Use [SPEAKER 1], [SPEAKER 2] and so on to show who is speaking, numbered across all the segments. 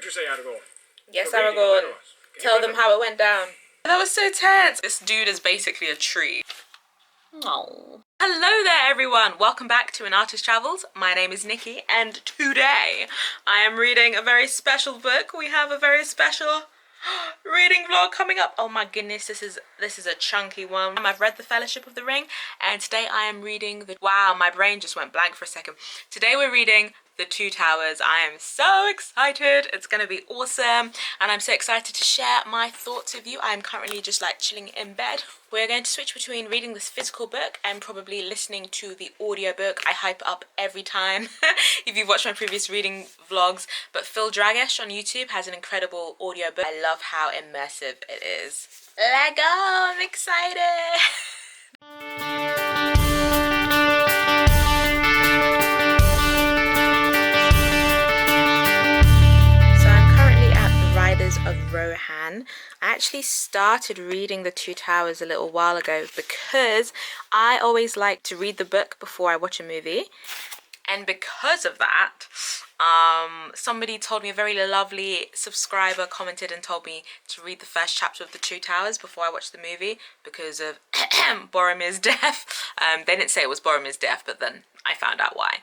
[SPEAKER 1] did you say, Aragorn?
[SPEAKER 2] Yes, Aragorn. Tell them how it went down. That was so tense. This dude is basically a tree. Oh. Hello there, everyone. Welcome back to An Artist Travels. My name is Nikki, and today I am reading a very special book. We have a very special reading vlog coming up. Oh my goodness, this is a chunky one. I've read The Fellowship of the Ring, and today I am reading the... Wow, my brain just went blank for a second. Today we're reading The Two Towers. I am so excited. It's gonna be awesome, and I'm so excited to share my thoughts with you. I'm currently just like chilling in bed. We're going to switch between reading this physical book and probably listening to the audiobook. I hype up every time if you've watched my previous reading vlogs. But Phil Dragish on YouTube has an incredible audiobook. I love how immersive it is. Let go! I'm excited! Of Rohan. I actually started reading The Two Towers a little while ago because I always like to read the book before I watch a movie, and because of that somebody told me, a very lovely subscriber commented and told me to read the first chapter of The Two Towers before I watched the movie because of Boromir's death. They didn't say it was Boromir's death, but then I found out why.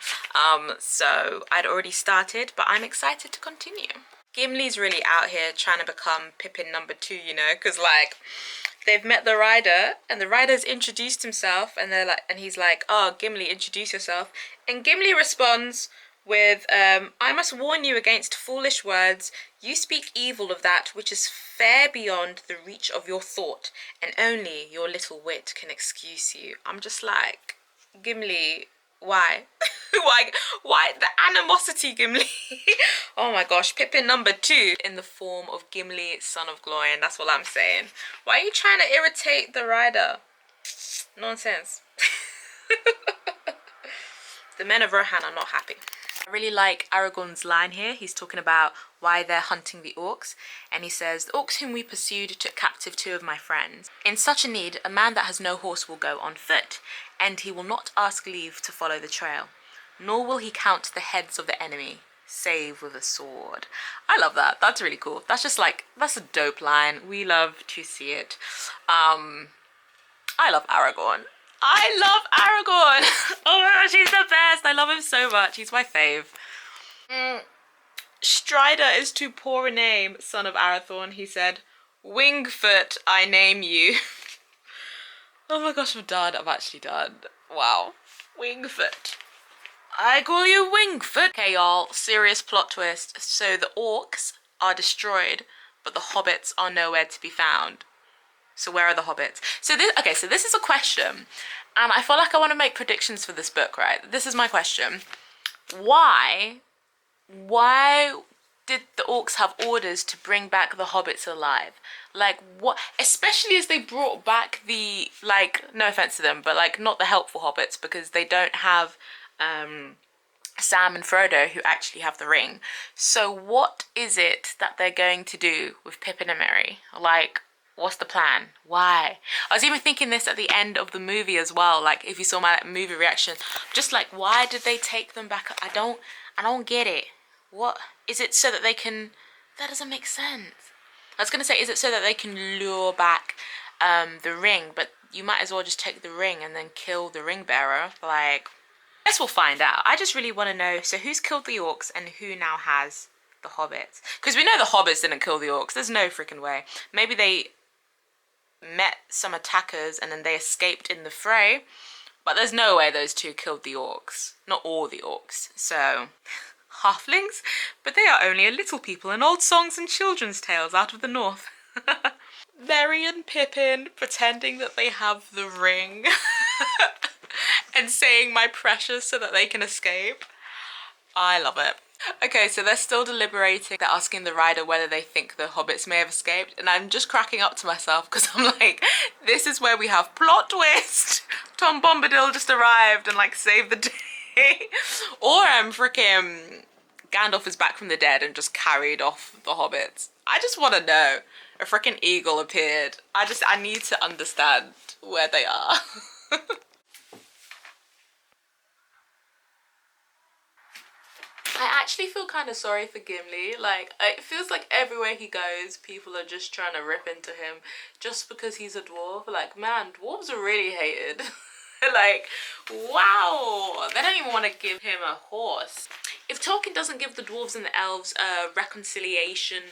[SPEAKER 2] So I'd already started, but I'm excited to continue. Gimli's really out here trying to become Pippin #2, you know, because like they've met the rider and the rider's introduced himself, and they're like, and he's like, oh, Gimli, introduce yourself. And Gimli responds with, I must warn you against foolish words. You speak evil of that which is fair beyond the reach of your thought, and only your little wit can excuse you. I'm just like, Gimli, why? why the animosity, Gimli? Oh my gosh, Pippin #2 in the form of Gimli, son of Glorian. That's what I'm saying. Why are you trying to irritate the rider? Nonsense. The men of Rohan are not happy. I really like Aragorn's line here. He's talking about why they're hunting the orcs, and he says, the orcs whom we pursued took captive 2 of my friends. In such a need, a man that has no horse will go on foot, and he will not ask leave to follow the trail, nor will he count the heads of the enemy, save with a sword. I love that. That's really cool. That's just like, that's a dope line. We love to see it. I love Aragorn. I love Aragorn. Oh my gosh, he's the best. I love him so much. He's my fave. Strider is too poor a name, son of Arathorn, he said. Wingfoot, I name you. Oh my gosh, I'm done. I'm actually done. Wow. Wingfoot. I call you Wingfoot. Okay, y'all, serious plot twist. So the orcs are destroyed, but the hobbits are nowhere to be found. So where are the hobbits? So this is a question, and I feel like I want to make predictions for this book, right? This is my question. Why did the orcs have orders to bring back the hobbits alive? Like, what, especially as they brought back the, like, no offense to them, but like not the helpful hobbits, because they don't have Sam and Frodo, who actually have the ring. So what is it that they're going to do with Pippin and Merry? Like, what's the plan? Why? I was even thinking this at the end of the movie as well. Like, if you saw my movie reaction, just like, why did they take them back? I don't get it. What is it? So that they can? That doesn't make sense. I was gonna say, is it so that they can lure back the ring? But you might as well just take the ring and then kill the ring bearer. Like, I guess we'll find out. I just really want to know. So who's killed the orcs and who now has the hobbits? Because we know the hobbits didn't kill the orcs. There's no freaking way. Maybe they met some attackers and then they escaped in the fray, but there's no way those 2 killed the orcs. Not all the orcs. So halflings, but they are only a little people in old songs and children's tales out of the north. Merry and Pippin pretending that they have the ring and saying my precious so that they can escape. I love it. Okay, so they're still deliberating. They're asking the rider whether they think the hobbits may have escaped, and I'm just cracking up to myself because I'm like, this is where we have plot twist. Tom Bombadil just arrived and like saved the day. Or freaking Gandalf is back from the dead and just carried off the hobbits. I just want to know. A freaking eagle appeared. I need to understand where they are. I actually feel kind of sorry for Gimli. Like, it feels like everywhere he goes, people are just trying to rip into him just because he's a dwarf. Like, man, dwarves are really hated. Like, wow. They don't even want to give him a horse. If Tolkien doesn't give the dwarves and the elves a reconciliation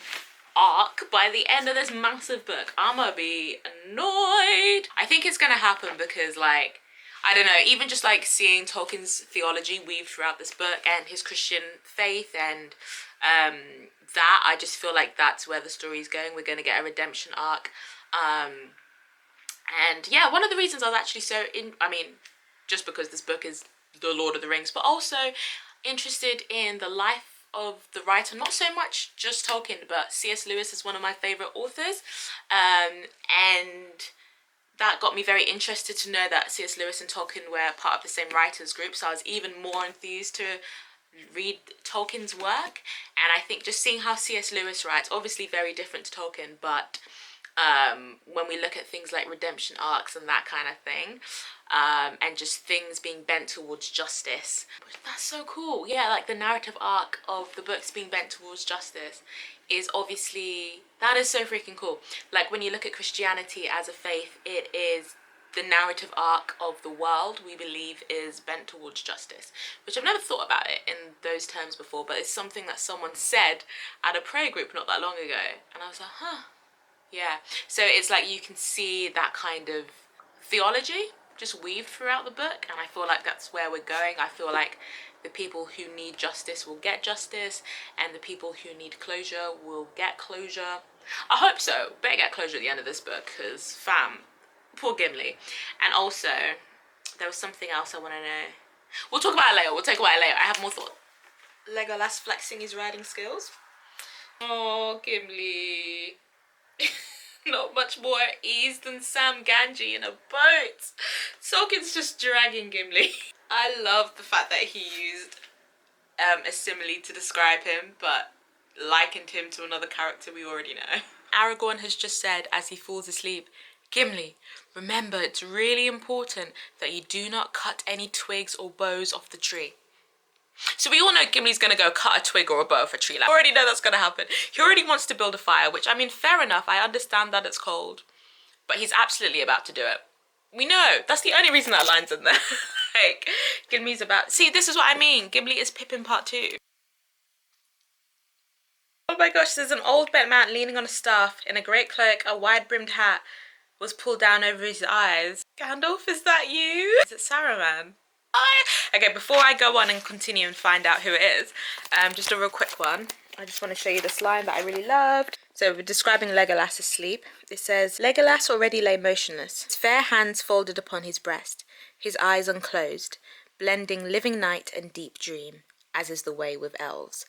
[SPEAKER 2] arc by the end of this massive book, I'm gonna be annoyed. I think it's gonna happen because, like, I don't know, even just like seeing Tolkien's theology weave throughout this book and his Christian faith and that, I just feel like that's where the story's going. We're going to get a redemption arc. And yeah, one of the reasons I was actually I mean, just because this book is The Lord of the Rings, but also interested in the life of the writer, not so much just Tolkien, but C.S. Lewis is one of my favourite authors. And that got me very interested to know that C.S. Lewis and Tolkien were part of the same writers group, so I was even more enthused to read Tolkien's work. And I think just seeing how C.S. Lewis writes, obviously very different to Tolkien, but when we look at things like redemption arcs and that kind of thing, and just things being bent towards justice, that's so cool. Yeah, like the narrative arc of the books being bent towards justice is obviously, that is so freaking cool. Like when you look at Christianity as a faith, it is the narrative arc of the world we believe is bent towards justice, which I've never thought about it in those terms before, but it's something that someone said at a prayer group not that long ago, and I was like, huh, yeah. So it's like you can see that kind of theology just weave throughout the book, and I feel like that's where we're going. I feel like the people who need justice will get justice, and the people who need closure will get closure. I hope so. Better get closure at the end of this book, because fam, poor Gimli. And also, there was something else I want to know. We'll talk about it later. We'll talk about it later. I have more thoughts. Legolas flexing his riding skills. Oh, Gimli. Not much more at ease than Sam Ganji in a boat. Tolkien's just dragging Gimli. I love the fact that he used a simile to describe him, but likened him to another character we already know. Aragorn has just said as he falls asleep, Gimli, remember it's really important that you do not cut any twigs or boughs off the tree. So we all know Gimli's gonna go cut a twig or a bough off a tree. Like, I already know that's gonna happen. He already wants to build a fire, which, I mean, fair enough. I understand that it's cold, but he's absolutely about to do it. We know. That's the only reason that line's in there. Like, Gimli's about... See, this is what I mean. Gimli is Pippin Part 2. Oh my gosh, there's an old bent man leaning on a staff in a great cloak, a wide-brimmed hat was pulled down over his eyes. Gandalf, is that you? Is it Saruman? Okay, before I go on and continue and find out who it is, just a real quick one. I just want to show you this line that I really loved. So we're describing Legolas asleep. It says, Legolas already lay motionless, his fair hands folded upon his breast, his eyes unclosed, blending living night and deep dream, as is the way with elves.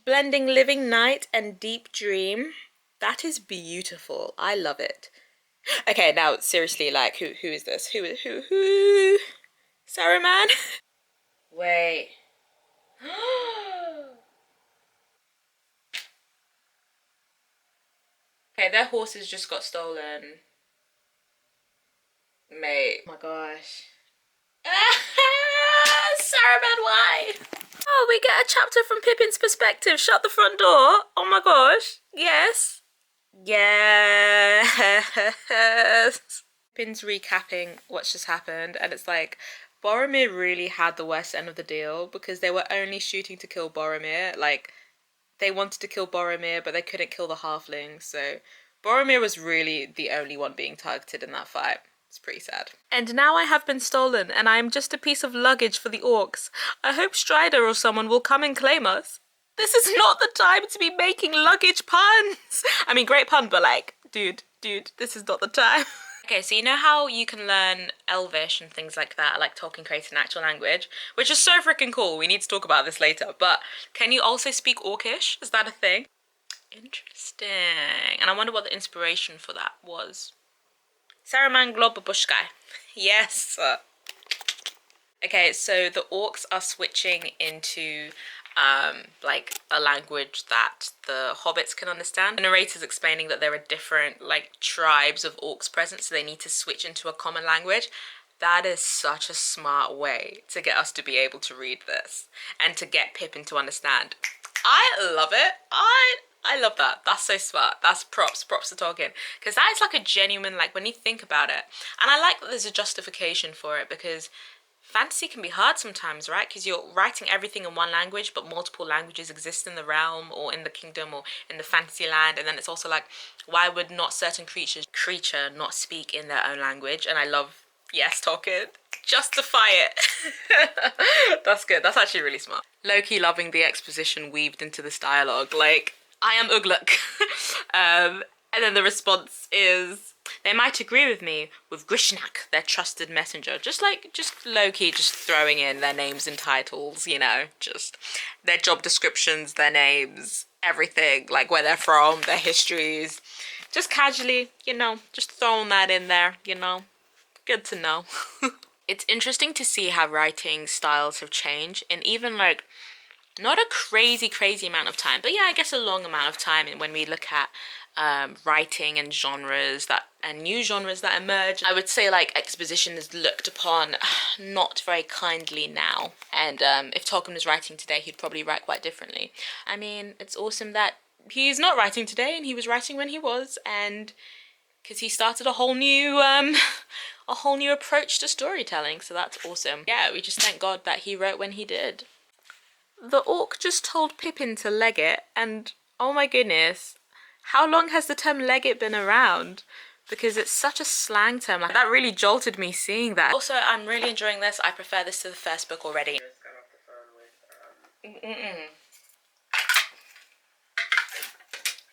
[SPEAKER 2] Blending living night and deep dream. That is beautiful. I love it. Okay, now seriously, like, who is this? Who? Saruman? Wait. Okay, their horses just got stolen. Mate. Oh my gosh. Saruman, why? Oh, we get a chapter from Pippin's perspective. Shut the front door. Oh my gosh. Yes. Yes. Pippin's recapping what's just happened, and it's like, Boromir really had the worst end of the deal because they were only shooting to kill Boromir. Like, they wanted to kill Boromir, but they couldn't kill the halflings, so Boromir was really the only one being targeted in that fight. It's pretty sad. And now I have been stolen, and I am just a piece of luggage for the orcs. I hope Strider or someone will come and claim us. This is not the time to be making luggage puns. I mean, great pun, but like, dude, this is not the time. Okay, so you know how you can learn Elvish and things like that, like Tolkien created an actual language, which is so freaking cool. We need to talk about this later. But can you also speak Orcish? Is that a thing? Interesting. And I wonder what the inspiration for that was. Saruman Globbabushkai. Yes. Okay, so the orcs are switching into like a language that the hobbits can understand. The narrator's explaining that there are different like tribes of orcs present, so they need to switch into a common language. That is such a smart way to get us to be able to read this and to get Pippin to understand. I love it. I love that. That's so smart. That's props to Tolkien. Because that is like a genuine, like, when you think about it. And I like that there's a justification for it, because fantasy can be hard sometimes, right? Because you're writing everything in one language, but multiple languages exist in the realm or in the kingdom or in the fantasy land. And then it's also like, why would not certain creature not speak in their own language? And I love, yes, Tolkien, justify it. That's good. That's actually really smart. Low-key loving the exposition weaved into this dialogue. Like, I am Ugluk. And then the response is, they might agree with me with Grishnak, their trusted messenger. Just low-key just throwing in their names and titles, you know, just their job descriptions, their names, everything, like where they're from, their histories. Just casually, you know, just throwing that in there, you know. Good to know. It's interesting to see how writing styles have changed, and even like, not a crazy amount of time, but yeah, I guess a long amount of time. And when we look at writing and genres and new genres that emerge, I would say like exposition is looked upon not very kindly now. And if Tolkien was writing today, he'd probably write quite differently. I mean, it's awesome that he's not writing today and he was writing when he was, and because he started a whole new approach to storytelling. So that's awesome. Yeah, we just thank God that he wrote when he did. The orc just told Pippin to leg it, and oh my goodness, how long has the term leg it been around? Because it's such a slang term. Like, that really jolted me seeing that. Also, I'm really enjoying this. I prefer this to the first book already.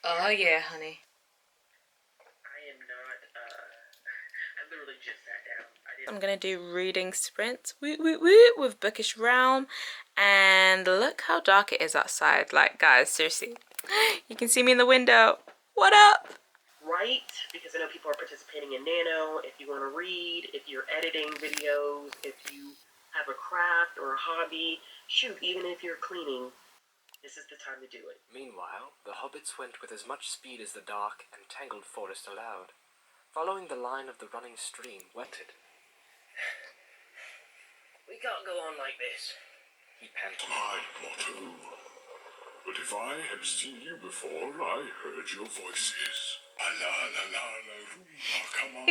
[SPEAKER 2] Oh yeah, honey. I literally just sat down. I'm gonna do reading sprint with Bookish Realm, and look how dark it is outside. Like, guys, seriously, you can see me in the window. What up?
[SPEAKER 1] Right, because I know people are participating in Nano. If you want to read, if you're editing videos, if you have a craft or a hobby, shoot, even if you're cleaning, this is the time to do it.
[SPEAKER 3] Meanwhile, the hobbits went with as much speed as the dark and tangled forest allowed, following the line of the running stream wetted.
[SPEAKER 1] We can't go on like this,
[SPEAKER 3] He panted.
[SPEAKER 4] My motto. But if I had seen you before, I heard your voices. La la la la come on,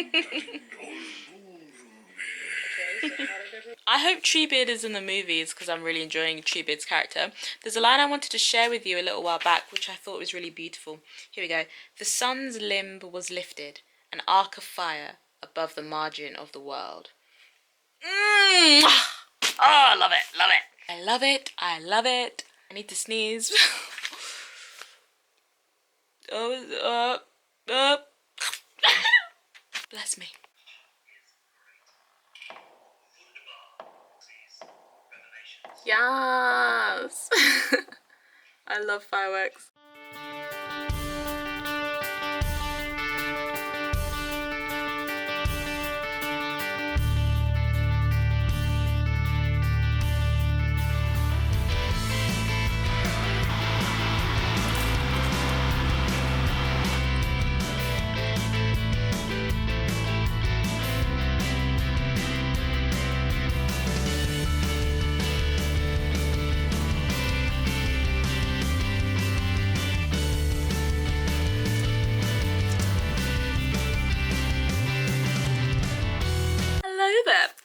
[SPEAKER 2] I hope Treebeard is in the movies, because I'm really enjoying Treebeard's character. There's a line I wanted to share with you a little while back, which I thought was really beautiful. Here we go. The sun's limb was lifted, an arc of fire above the margin of the world. Oh, I love it, love it. I love it, I love it. I need to sneeze. Bless me. Yes. I love fireworks.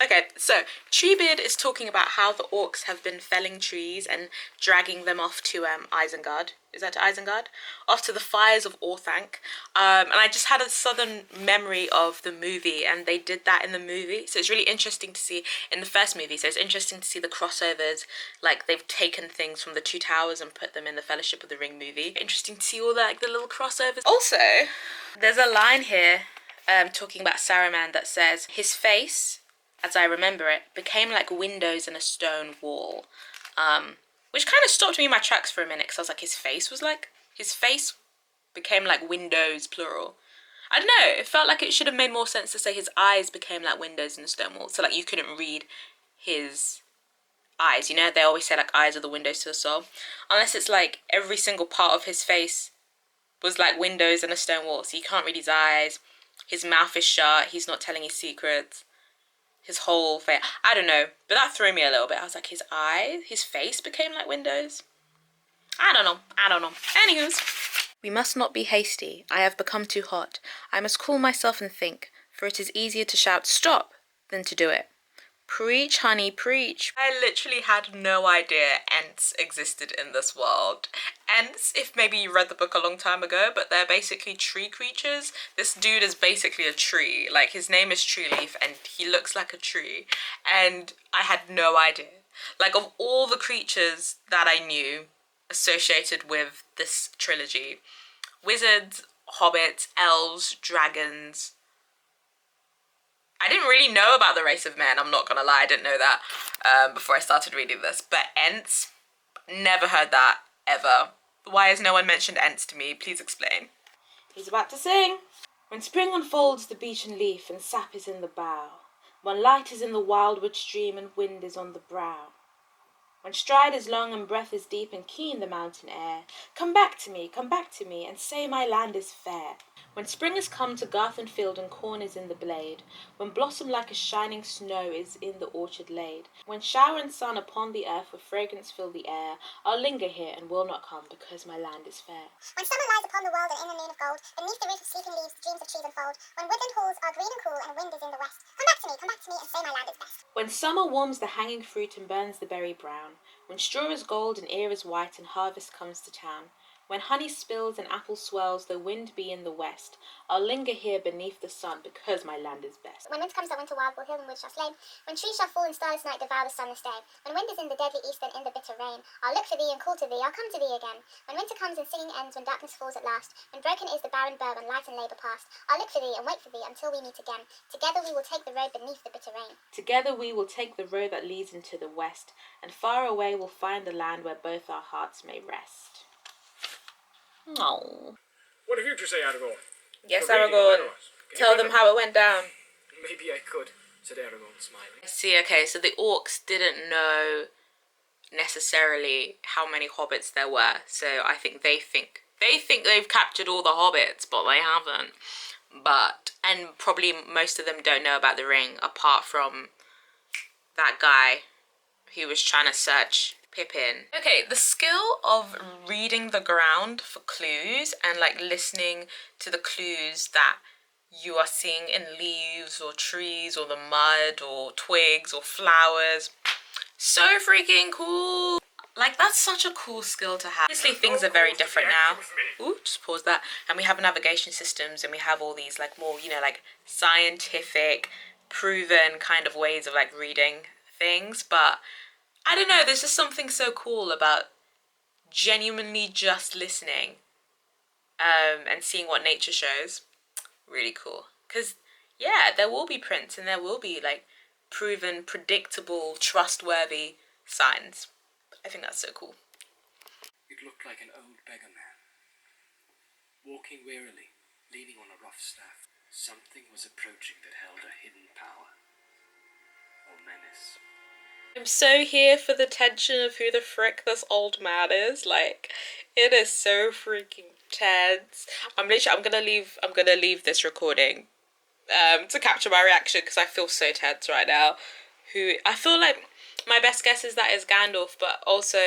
[SPEAKER 2] Okay, so Treebeard is talking about how the orcs have been felling trees and dragging them off to Isengard. Is that to Isengard? Off to the fires of Orthanc. And I just had a sudden memory of the movie, and they did that in the movie. So it's really interesting to see in the first movie. So it's interesting to see the crossovers, like they've taken things from the Two Towers and put them in the Fellowship of the Ring movie. Interesting to see all the, like, the little crossovers. Also, there's a line here talking about Saruman that says, his face, as I remember it, became like windows in a stone wall. Which kind of stopped me in my tracks for a minute, because I was like, his face became like windows, plural. I don't know, it felt like it should have made more sense to say his eyes became like windows in a stone wall, so like you couldn't read his eyes, you know? They always say like eyes are the windows to the soul. Unless it's like every single part of his face was like windows in a stone wall, so you can't read his eyes, his mouth is shut, he's not telling his secrets. his whole face. I don't know, but that threw me a little bit. I was like, his face became like windows. I don't know. Anywho's. We must not be hasty. I have become too hot. I must cool myself and think, for it is easier to shout stop than to do it. Preach, honey, preach. I literally had no idea Ents existed in this world. Ents, if maybe you read the book a long time ago, but they're basically tree creatures. This dude is basically a tree. Like, his name is Treeleaf, and he looks like a tree. And I had no idea. Like, of all the creatures that I knew associated with this trilogy, wizards, hobbits, elves, dragons, I didn't really know about the race of men, I'm not gonna lie, I didn't know that before I started reading this. But Ents, never heard that, ever. Why has no one mentioned Ents to me? Please explain. He's about to sing. When spring unfolds the beechen leaf and sap is in the bough, when light is in the wildwood stream and wind is on the brow, when stride is long and breath is deep and keen the mountain air, come back to me, and say my land is fair. When spring is come to garth and field and corn is in the blade, when blossom like a shining snow is in the orchard laid, when shower and sun upon the earth with fragrance fill the air, I'll linger here and will not come because my land is fair.
[SPEAKER 5] When summer lies upon the world and in the noon of gold, beneath the roof of sleeping leaves the dreams of trees unfold, when woodland halls are green and cool and wind is in the west, come back to me, and say my land is best.
[SPEAKER 2] When summer warms the hanging fruit and burns the berry brown, when straw is gold and ear is white and harvest comes to town, when honey spills and apple swirls though wind be in the west, I'll linger here beneath the sun because my land is best.
[SPEAKER 5] When winter comes the winter wild will hill and wood shall slay, when trees shall fall in starless night devour the sunless day, when wind is in the deadly east and in the bitter rain, I'll look for thee and call to thee, I'll come to thee again. When winter comes and singing ends, when darkness falls at last, when broken is the barren burg and light and labour past, I'll look for thee and wait for thee until we meet again. Together we will take the road beneath the bitter rain.
[SPEAKER 2] Together we will take the road that leads into the west, and far away we'll find the land where both our hearts may rest. Oh.
[SPEAKER 3] What have you to say, Aragorn?
[SPEAKER 2] Yes,
[SPEAKER 3] You're reading
[SPEAKER 2] Aragorn.
[SPEAKER 3] about us. Can you
[SPEAKER 2] Tell them
[SPEAKER 3] remember-
[SPEAKER 2] how it went down.
[SPEAKER 3] Maybe I could, said Aragorn, smiling.
[SPEAKER 2] I see, okay, so the orcs didn't know necessarily how many hobbits there were, so I think they think they've captured all the hobbits, but they haven't. And probably most of them don't know about the ring, apart from that guy who was trying to search Pippin. Okay, the skill of reading the ground for clues and like listening to the clues that you are seeing in leaves or trees or the mud or twigs or flowers. So freaking cool. Like, that's such a cool skill to have. Obviously things are very different now. Ooh, just pause that. And we have navigation systems and we have all these like more, you know, like scientific, proven kind of ways of like reading things. But I don't know, there's just something so cool about genuinely just listening and seeing what nature shows. Really cool. Because, yeah, there will be prints and there will be, like, proven, predictable, trustworthy signs. I think that's so cool.
[SPEAKER 3] It looked like an old beggar man, walking wearily, leaning on a rough staff. Something was approaching that held a hidden power, or menace.
[SPEAKER 2] I'm so here for the tension of who the frick this old man is. Like, it is so freaking tense. I'm gonna leave this recording to capture my reaction because I feel so tense right now. I feel like my best guess is that is Gandalf, but also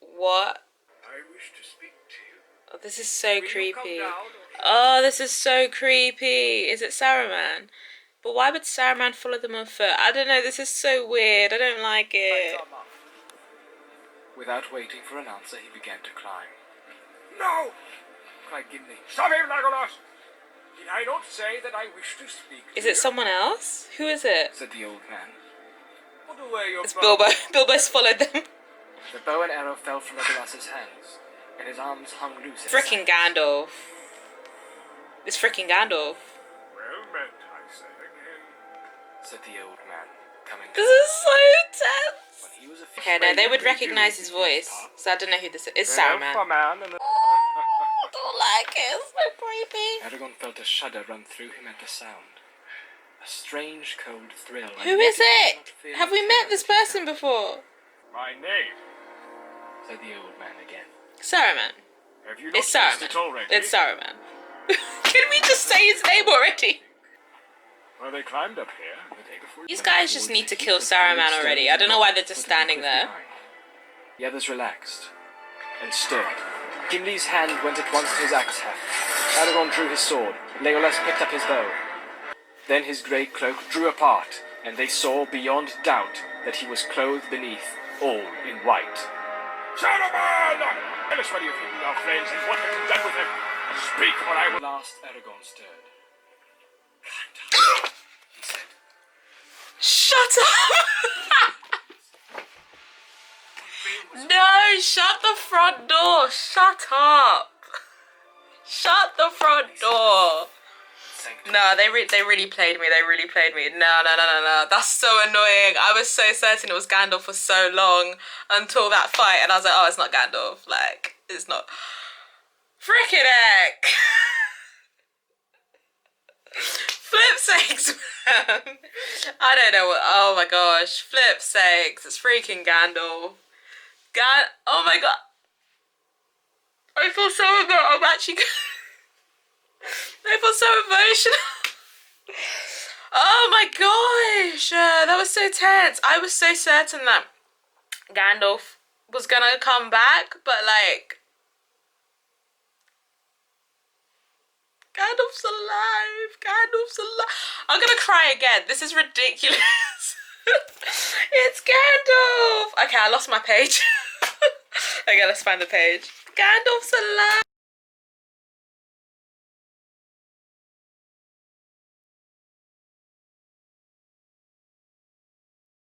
[SPEAKER 2] what?
[SPEAKER 3] I wish to speak to you.
[SPEAKER 2] Oh, this is so
[SPEAKER 3] Will you come
[SPEAKER 2] creepy.
[SPEAKER 3] down?
[SPEAKER 2] Oh, this is so creepy. Is it Saruman? But why would Saruman follow them on foot? I don't know, this is so weird. I don't like it.
[SPEAKER 3] Without waiting for an answer, he began to climb. No! Cried Gimli.
[SPEAKER 4] Stop him, Legolas! Did I not say that I wish to speak to
[SPEAKER 2] Is it someone else? Who is it?
[SPEAKER 3] Said the old man.
[SPEAKER 4] Put away your
[SPEAKER 2] It's Bilbo. Bilbo's followed them.
[SPEAKER 3] The bow and arrow fell from Legolas's hands, and his arms hung loose.
[SPEAKER 2] Frickin' Gandalf. It's frickin' Gandalf.
[SPEAKER 4] Well met, I say again.
[SPEAKER 3] Said the old man, coming.
[SPEAKER 2] This is so tense.
[SPEAKER 3] When he was
[SPEAKER 2] Okay, no, they would recognize his voice. So I don't know who this is. It's Saruman. I don't like it. It's so creepy.
[SPEAKER 3] Aragorn felt a shudder run through him at the sound. A strange cold thrill. and
[SPEAKER 2] Who
[SPEAKER 3] yet
[SPEAKER 2] is
[SPEAKER 3] he did
[SPEAKER 2] it?
[SPEAKER 3] not feel
[SPEAKER 2] Have we
[SPEAKER 3] the
[SPEAKER 2] met
[SPEAKER 3] terror
[SPEAKER 2] this
[SPEAKER 3] that he
[SPEAKER 2] person
[SPEAKER 3] felt.
[SPEAKER 2] before?
[SPEAKER 4] My name.
[SPEAKER 3] Said the old man again.
[SPEAKER 2] Saruman.
[SPEAKER 4] Have you not
[SPEAKER 2] It's
[SPEAKER 4] guessed
[SPEAKER 2] Saruman.
[SPEAKER 4] it already?
[SPEAKER 2] It's Saruman. Can we just say his name already?
[SPEAKER 4] Well, they climbed up here the day before.
[SPEAKER 2] These guys just need to kill Saruman already. I don't know why they're just standing there.
[SPEAKER 3] The others relaxed and stared. Gimli's hand went at once to his axe haft. Aragorn drew his sword. Legolas picked up his bow. Then his grey cloak drew apart, and they saw beyond doubt that he was clothed beneath, all in white.
[SPEAKER 4] Saruman! Tell us what you think of our friends and what have you done with them. Speak, or I will...
[SPEAKER 3] At last Aragorn stirred. Gandalf, he said.
[SPEAKER 2] Shut up! No, shut the front door. Shut up. Shut the front door. No, they really played me. They really played me. No. That's so annoying. I was so certain it was Gandalf for so long until that fight, and I was like, oh, it's not Gandalf. Like, it's not. Frickin' heck. Flip sakes, man. I don't know what. Oh my gosh. Flip sakes. It's freaking Gandalf. Oh my god. I feel so I'm actually. I feel so emotional. Oh my gosh. That was so tense. I was so certain that Gandalf was gonna come back, but like. Gandalf's alive. Gandalf's alive. I'm gonna cry again. This is ridiculous. It's Gandalf. Okay, I lost my page. Okay, let's find the page. Gandalf's alive.